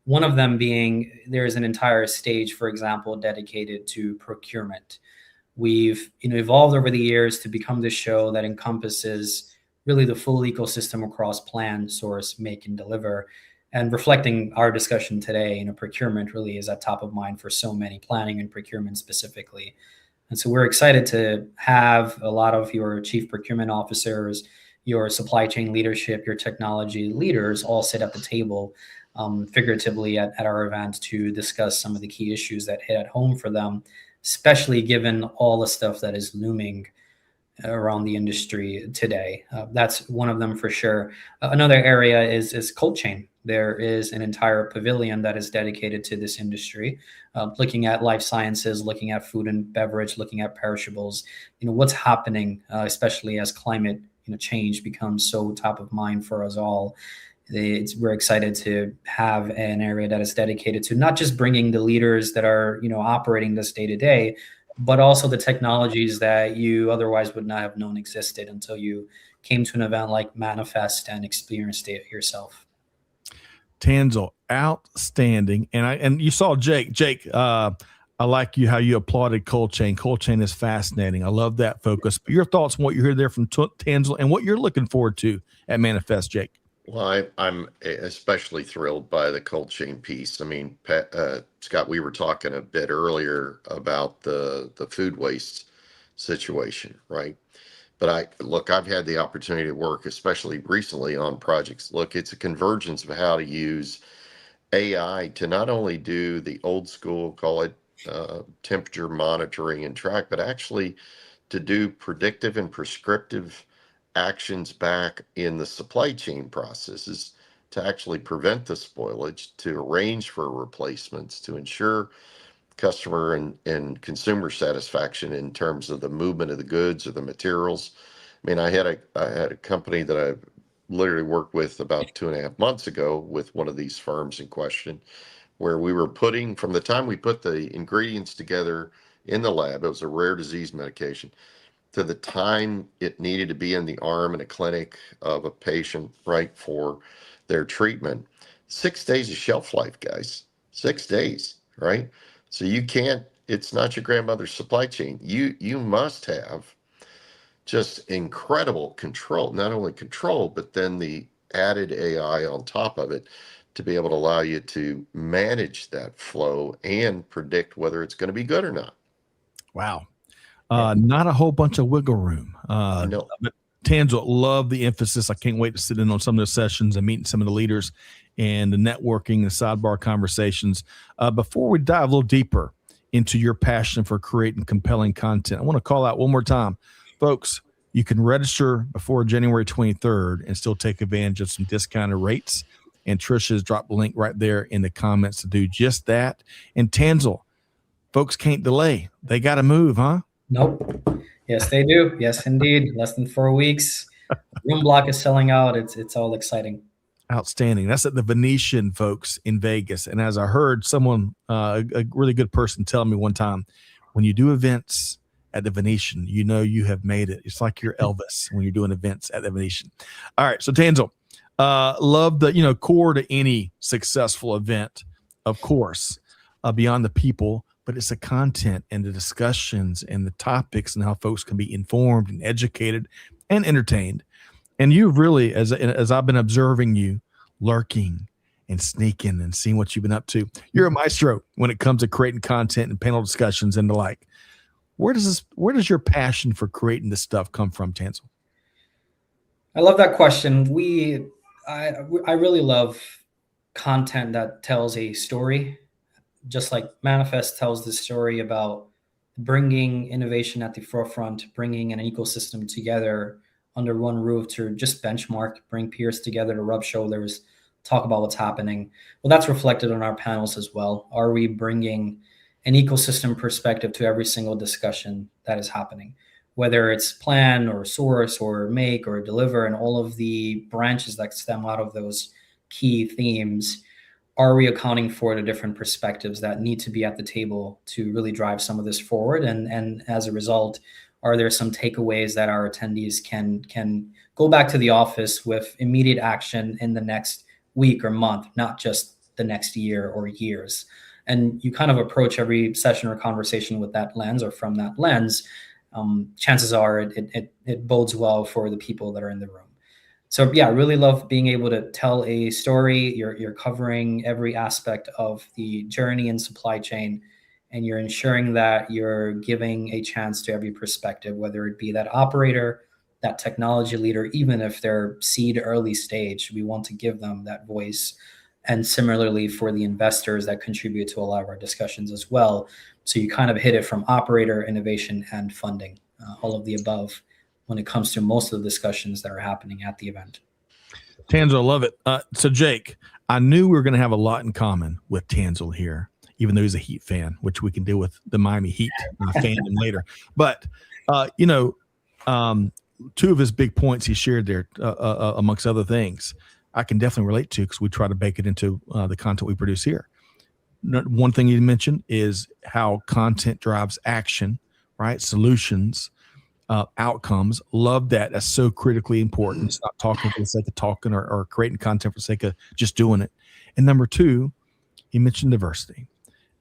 One of them being there is an entire stage, for example, dedicated to procurement. We've evolved over the years to become the show that encompasses really the full ecosystem across plan, source, make, and deliver. And reflecting our discussion today, procurement really is at top of mind for so many, planning and procurement specifically. And so we're excited to have a lot of your chief procurement officers, your supply chain leadership, your technology leaders all sit at the table figuratively at our event to discuss some of the key issues that hit at home for them, especially given all the stuff that is looming around the industry today. That's one of them for sure. Another area is cold chain. There is an entire pavilion that is dedicated to this industry, looking at life sciences, looking at food and beverage, looking at perishables. What's happening, especially as climate change becomes so top of mind for us all. We're excited to have an area that is dedicated to not just bringing the leaders that are operating this day to day, but also the technologies that you otherwise would not have known existed until you came to an event like Manifest and experienced it yourself. Tanzil, outstanding. And you saw Jake. Jake, I like how you applauded cold chain. Cold chain is fascinating. I love that focus. But your thoughts on what you heard there from Tanzil and what you're looking forward to at Manifest, Jake? Well, I'm especially thrilled by the cold chain piece. I mean, Scott, we were talking a bit earlier about the food waste situation, right? But I've had the opportunity to work, especially recently, on projects. Look, it's a convergence of how to use AI to not only do the old school, call it temperature monitoring and track, but actually to do predictive and prescriptive actions back in the supply chain processes to actually prevent the spoilage, to arrange for replacements, to ensure customer and consumer satisfaction in terms of the movement of the goods or the materials. I mean, I had a company that I literally worked with about 2.5 months ago with one of these firms in question, where we were putting, from the time we put the ingredients together in the lab, it was a rare disease medication, to the time it needed to be in the arm in a clinic of a patient, right, for their treatment. 6 days of shelf life, guys. 6 days, right? So you can't, it's not your grandmother's supply chain. You must have just incredible control, not only control, but then the added AI on top of it to be able to allow you to manage that flow and predict whether it's going to be good or not. Wow. Not a whole bunch of wiggle room. No. But Tanzil, love the emphasis. I can't wait to sit in on some of the sessions and meeting some of the leaders and the networking and sidebar conversations. Before we dive a little deeper into your passion for creating compelling content, I want to call out one more time, folks. You can register before January 23rd and still take advantage of some discounted rates. And Trisha's dropped the link right there in the comments to do just that. And Tanzil, folks can't delay. They got to move, huh? Nope. Yes, they do. Yes, indeed. Less than 4 weeks. Room block is selling out. It's all exciting. Outstanding. That's at the Venetian, folks, in Vegas. And as I heard someone, a really good person, tell me one time, when you do events at the Venetian, you know you have made it. It's like you're Elvis when you're doing events at the Venetian. All right. So Tanzil, love the core to any successful event, of course, beyond the people, but it's the content and the discussions and the topics and how folks can be informed and educated and entertained. And you've really, as I've been observing you, lurking and sneaking and seeing what you've been up to, you're a maestro when it comes to creating content and panel discussions and the like. Where does your passion for creating this stuff come from, Tanzil? I love that question. I really love content that tells a story, just like Manifest tells the story about bringing innovation at the forefront, bringing an ecosystem together under one roof to just benchmark, bring peers together to rub shoulders, talk about what's happening. Well, that's reflected on our panels as well. Are we bringing an ecosystem perspective to every single discussion that is happening, whether it's plan or source or make or deliver and all of the branches that stem out of those key themes? Are we accounting for the different perspectives that need to be at the table to really drive some of this forward? And as a result, are there some takeaways that our attendees can go back to the office with immediate action in the next week or month, not just the next year or years? And you kind of approach every session or conversation with that lens or from that lens. Chances are it bodes well for the people that are in the room. So yeah, I really love being able to tell a story. You're covering every aspect of the journey and supply chain, and you're ensuring that you're giving a chance to every perspective, whether it be that operator, that technology leader, even if they're seed early stage, we want to give them that voice. And similarly for the investors that contribute to a lot of our discussions as well. So you kind of hit it from operator, innovation, and funding, all of the above, when it comes to most of the discussions that are happening at the event. Tanzil, I love it. So Jake, I knew we were going to have a lot in common with Tanzil here, even though he's a Heat fan, which we can deal with the Miami Heat fandom later. But, two of his big points he shared there, amongst other things, I can definitely relate to because we try to bake it into the content we produce here. One thing you mentioned is how content drives action, right? Solutions, outcomes. Love that. That's so critically important. It's not talking for the sake of talking or creating content for the sake of just doing it. And number two, you mentioned diversity.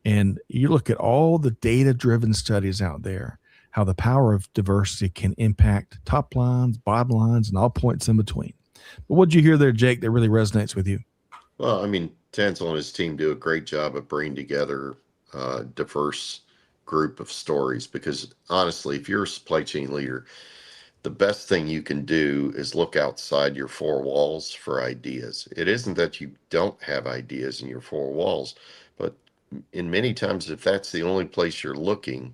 And you look at all the data-driven studies out there, how the power of diversity can impact top lines, bottom lines, and all points in between. But what did you hear there, Jake, that really resonates with you? Well, I mean, Tanzil and his team do a great job of bringing together a diverse group of stories, because honestly, if you're a supply chain leader, the best thing you can do is look outside your four walls for ideas. It isn't that you don't have ideas in your four walls, but in many times, if that's the only place you're looking,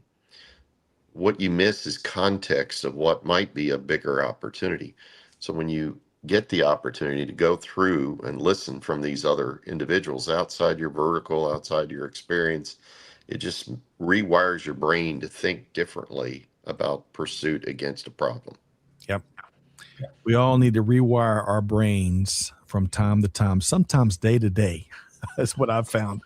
what you miss is context of what might be a bigger opportunity. So when you get the opportunity to go through and listen from these other individuals outside your vertical, outside your experience, it just rewires your brain to think differently about pursuit against a problem. Yep. We all need to rewire our brains from time to time, sometimes day to day. That's what I've found.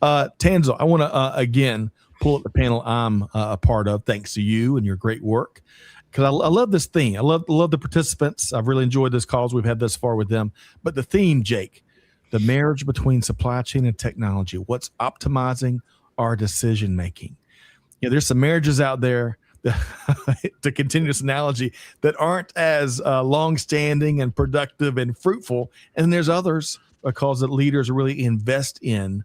Tanzil, I want to again pull up the panel I'm a part of, thanks to you and your great work. Because I love this theme. I love the participants. I've really enjoyed this calls we've had thus far with them. But the theme, Jake, the marriage between supply chain and technology, what's optimizing our decision making. There's some marriages out there that, to continue this analogy, that aren't as long-standing and productive and fruitful. And then there's others because the leaders really invest in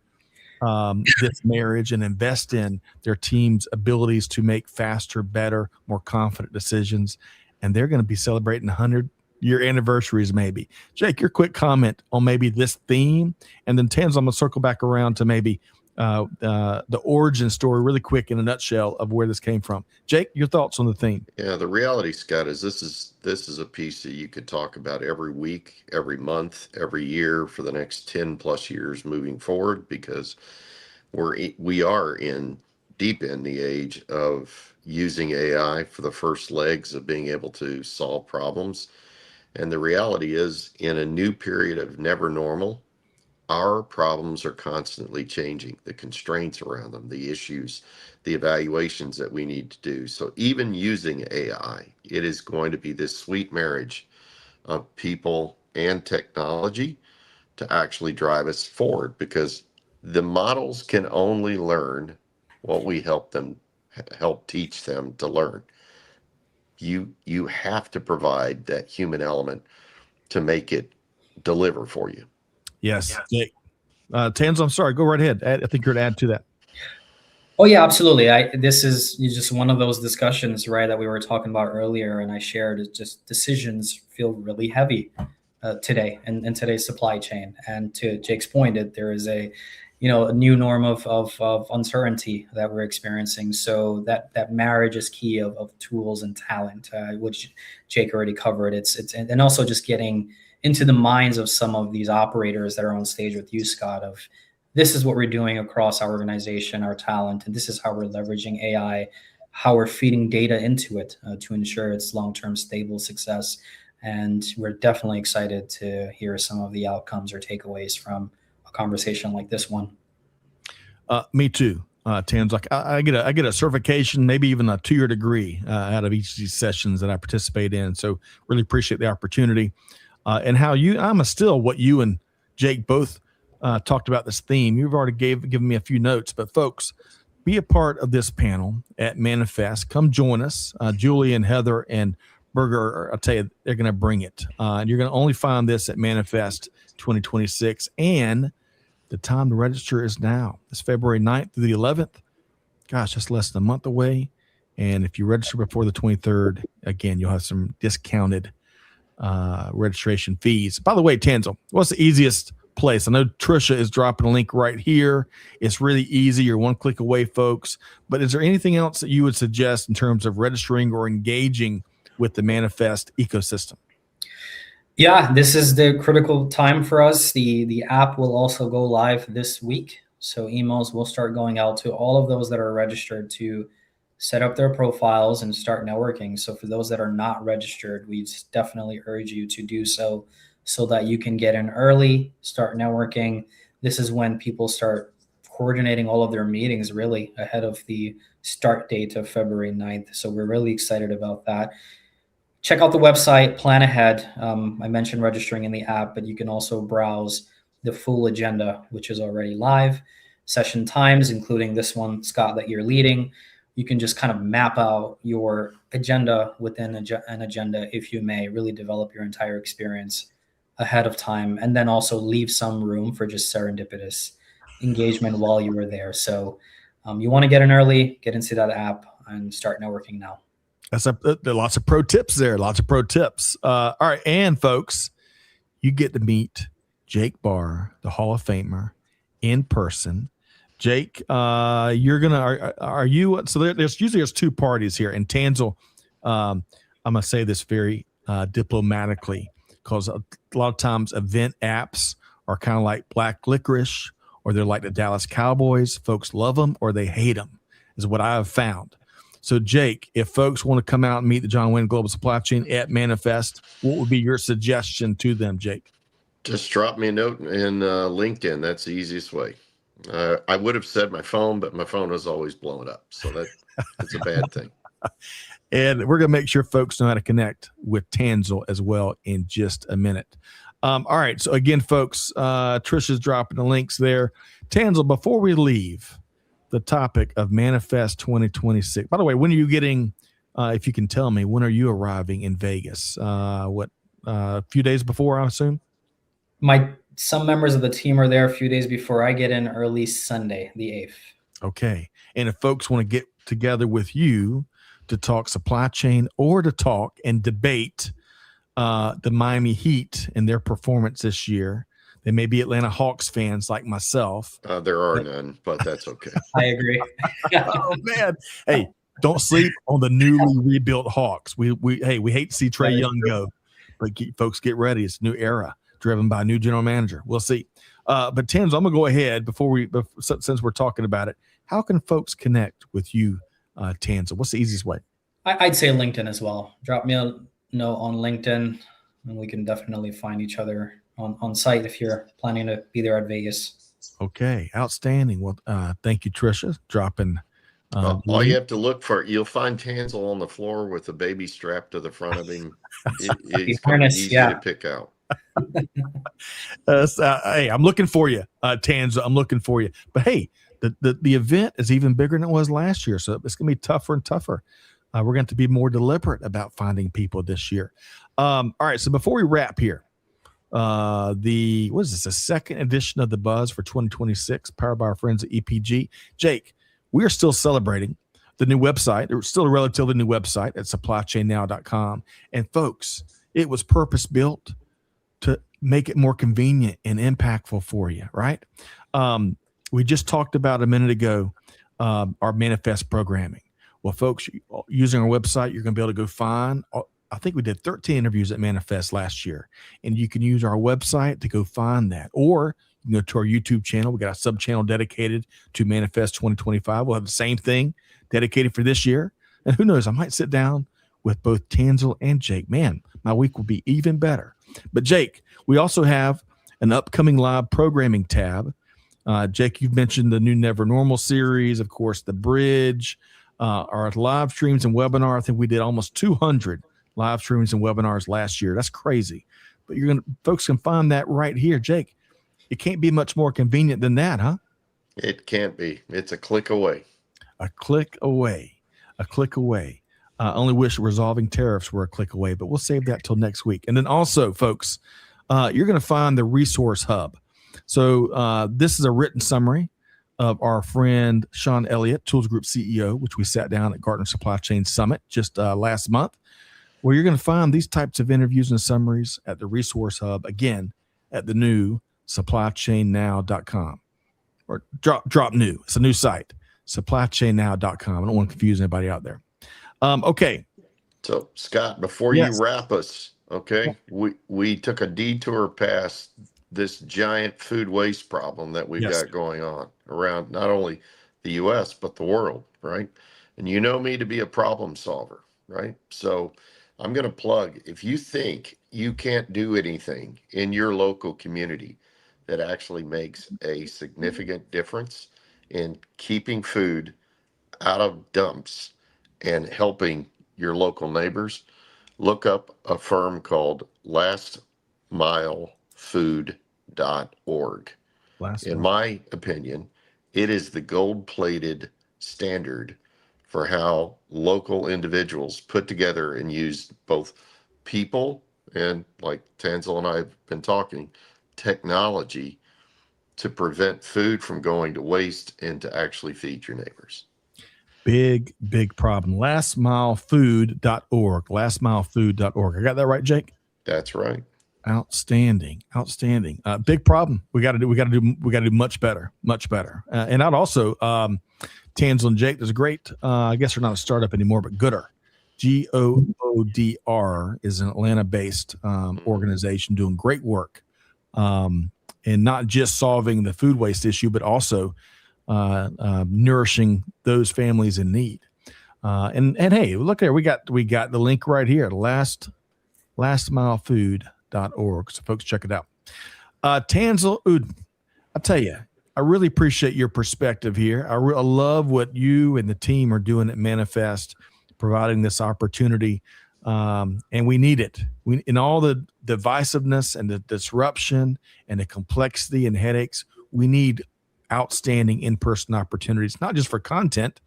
this marriage and invest in their team's abilities to make faster, better, more confident decisions. And they're going to be celebrating 100-year anniversaries, maybe. Jake, your quick comment on maybe this theme, and then Tanzil, I'm going to circle back around to maybe the origin story really quick in a nutshell of where this came from. Jake, your thoughts on the theme? Yeah, the reality, Scott, is this is a piece that you could talk about every week, every month, every year for the next 10 plus years moving forward, because we are deep in the age of using AI for the first legs of being able to solve problems. And the reality is, in a new period of never normal, our problems are constantly changing, the constraints around them, the issues, the evaluations that we need to do. So even using AI, it is going to be this sweet marriage of people and technology to actually drive us forward, because the models can only learn what we help teach them to learn. You have to provide that human element to make it deliver for you. Yes. Jake. Tanzil, I'm sorry. Go right ahead. I think you're to add to that. Oh yeah, absolutely. This is just one of those discussions, right, that we were talking about earlier, and I shared. Just decisions feel really heavy today in today's supply chain. And to Jake's point, there is a new norm of uncertainty that we're experiencing. So that marriage is key of tools and talent, which Jake already covered. It's and also just getting into the minds of some of these operators that are on stage with you, Scott, of this is what we're doing across our organization, our talent, and this is how we're leveraging AI, how we're feeding data into it to ensure its long-term stable success. And we're definitely excited to hear some of the outcomes or takeaways from a conversation like this one. Me too. Tans, like I get a certification, maybe even a 2-year degree out of each of these sessions that I participate in. So really appreciate the opportunity. And how I'm still what you and Jake both talked about this theme. You've already given me a few notes, but folks, be a part of this panel at Manifest. Come join us. Julie and Heather and Berger, I'll tell you, they're going to bring it. And you're going to only find this at Manifest 2026. And the time to register is now. It's February 9th through the 11th. Gosh, that's less than a month away. And if you register before the 23rd, again, you'll have some discounted registration fees. By the way, Tanzil, what's the easiest place? I know Trisha is dropping a link right here. It's really easy. You're one click away, folks. But is there anything else that you would suggest in terms of registering or engaging with the Manifest ecosystem? Yeah, this is the critical time for us. The app will also go live this week. So emails will start going out to all of those that are registered to set up their profiles and start networking. So for those that are not registered, we definitely urge you to do so that you can get in early, start networking. This is when people start coordinating all of their meetings really ahead of the start date of February 9th. So we're really excited about that. Check out the website, plan ahead. I mentioned registering in the app, but you can also browse the full agenda, which is already live. Session times, including this one, Scott, that you're leading. You can just kind of map out your agenda within an agenda, if you may, really develop your entire experience ahead of time, and then also leave some room for just serendipitous engagement while you were there. So you want to get in early, get into that app, and start networking now. There are lots of pro tips there. Lots of pro tips. All right, and folks, you get to meet Jake Barr, the Hall of Famer, in person. Jake, you're gonna are you? So there's two parties here, and Tanzil, I'm gonna say this very diplomatically, because a lot of times event apps are kind of like black licorice, or they're like the Dallas Cowboys. Folks love them or they hate them, is what I have found. So, Jake, if folks want to come out and meet the John Wayne Global Supply Chain at Manifest, what would be your suggestion to them, Jake? Just drop me a note in LinkedIn. That's the easiest way. I would have said my phone, but my phone was always blowing up. So that's a bad thing. And we're going to make sure folks know how to connect with Tanzil as well in just a minute. All right. So again, folks, Trisha's dropping the links there. Tanzil, before we leave the topic of Manifest 2026, by the way, when are you getting, if you can tell me, when are you arriving in Vegas? A few days before, I assume? Some members of the team are there a few days before. I get in early Sunday, the 8th. Okay. And if folks want to get together with you to talk supply chain or to talk and debate the Miami Heat and their performance this year, they may be Atlanta Hawks fans like myself. There are none, but that's okay. I agree. Oh man. Hey, don't sleep on the newly rebuilt Hawks. We hate to see Trae Young go, but folks, get ready. It's a new era driven by a new general manager. We'll see. But Tanzil, I'm gonna go ahead since we're talking about it. How can folks connect with you, Tanzil? What's the easiest way? I'd say LinkedIn as well. Drop me a note on LinkedIn, and we can definitely find each other on site if you're planning to be there at Vegas. Okay, outstanding. Well, thank you, Trisha, dropping. All you have to look for, you'll find Tanzil on the floor with a baby strapped to the front of him. It's kind of easy to pick out. Hey, I'm looking for you, Tanzil. I'm looking for you. But hey, the event is even bigger than it was last year, so it's going to be tougher and tougher. We're going to be more deliberate about finding people this year. All right, so before we wrap here, what is this? The second edition of the Buzz for 2026, powered by our friends at EPG. Jake, we are still celebrating the new website. It's still a relatively new website at supplychainnow.com. And folks, it was purpose built to make it more convenient and impactful for you, right? We just talked about a minute ago our Manifest programming. Well, folks, using our website, you're going to be able to go find, I think we did 13 interviews at Manifest last year, and you can use our website to go find that. Or you can go to our YouTube channel. We got a sub-channel dedicated to Manifest 2025. We'll have the same thing dedicated for this year. And who knows, I might sit down with both Tanzil and Jake. Man, my week will be even better. But Jake, we also have an upcoming live programming tab. Jake, you've mentioned the new Never Normal series, of course, the Bridge, our live streams and webinar. I think we did almost 200 live streams and webinars last year. That's crazy. But folks can find that right here. Jake, it can't be much more convenient than that, huh? It can't be. It's a click away. A click away. A click away. Only wish resolving tariffs were a click away, but we'll save that till next week. And then also, folks, you're going to find the resource hub. So this is a written summary of our friend Sean Elliott, Tools Group CEO, which we sat down at Gartner Supply Chain Summit just last month, where you're going to find these types of interviews and summaries at the resource hub, again, at the new supplychainnow.com. Or drop new. It's a new site, supplychainnow.com. I don't want to confuse anybody out there. Okay. So, Scott, before you wrap us, okay, we took a detour past this giant food waste problem that we've got going on around not only the U.S., but the world, right? And you know me to be a problem solver, right? So I'm going to plug, if you think you can't do anything in your local community that actually makes a significant difference in keeping food out of dumps and helping your local neighbors, look up a firm called lastmilefood.org. In my opinion, it is the gold-plated standard for how local individuals put together and use both people and, like Tanzil and I have been talking, technology to prevent food from going to waste and to actually feed your neighbors. Big problem. Lastmilefood.org. Lastmilefood.org. I got that right, Jake? That's right. Outstanding. Big problem. We got to do much better. And I'd also, Tanzil and Jake, there's a great, I guess they're not a startup anymore, but Goodr, Goodr is an Atlanta-based organization doing great work, and not just solving the food waste issue, but also nourishing those families in need. And hey, look there, we got the link right here, lastmilefood.org. So folks, check it out. Tanzil Uddin, I tell you, I really appreciate your perspective here. I love what you and the team are doing at Manifest, providing this opportunity, and we need it. In all the divisiveness and the disruption and the complexity and headaches, we need outstanding in-person opportunities, not just for content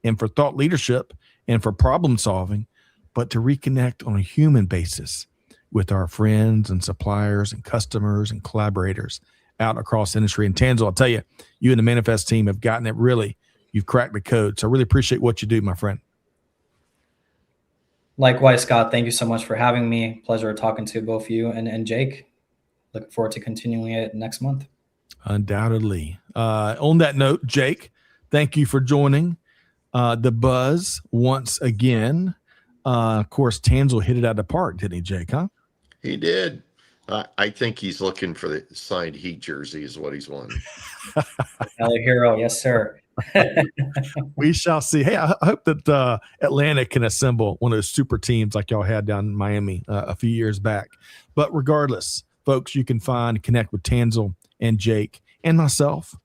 and for thought leadership and for problem solving, but to reconnect on a human basis with our friends and suppliers and customers and collaborators out across industry. And Tanzil, I'll tell you, you and the Manifest team have gotten it really. You've cracked the code. So I really appreciate what you do, my friend. Likewise, Scott, thank you so much for having me. Pleasure talking to both of you and Jake. Looking forward to continuing it next month. Undoubtedly. On that note, Jake, thank you for joining the Buzz once again. Of course, Tanzil hit it out of the park, didn't he, Jake, huh? He did. I think he's looking for the signed Heat jersey is what he's wanting. Hello, hero. Yes, sir. We shall see. Hey, I hope that Atlanta can assemble one of those super teams like y'all had down in Miami a few years back. But regardless, folks, you can connect with Tanzil and Jake and myself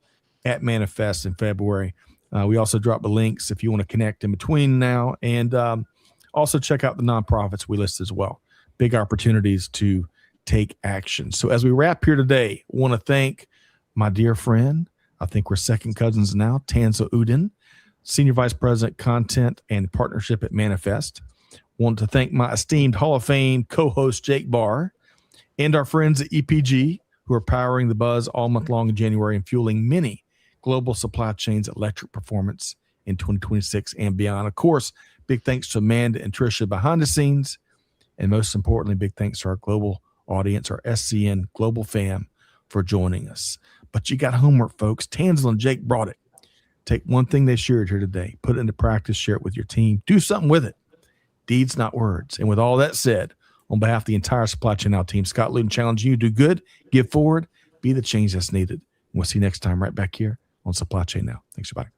at Manifest in February. We also drop the links if you want to connect in between now. And also check out the nonprofits we list as well. Big opportunities to take action. So as we wrap here today, I want to thank my dear friend, I think we're second cousins now, Tanzil Uddin, Senior Vice President, Content and Partnership at Manifest. Want to thank my esteemed Hall of Fame co-host, Jake Barr, and our friends at EPG, who are powering the Buzz all month long in January and fueling many global supply chains electric performance in 2026 and beyond. Of course, big thanks to Amanda and Tricia behind the scenes. And most importantly, big thanks to our global audience, our SCN Global Fam, for joining us. But you got homework, folks. Tanzil and Jake brought it. Take one thing they shared here today, put it into practice, share it with your team, do something with it. Deeds, not words. And with all that said, on behalf of the entire Supply Chain Now team, Scott Luton challenging you, do good, give forward, be the change that's needed. And we'll see you next time right back here on Supply Chain Now. Thanks, everybody.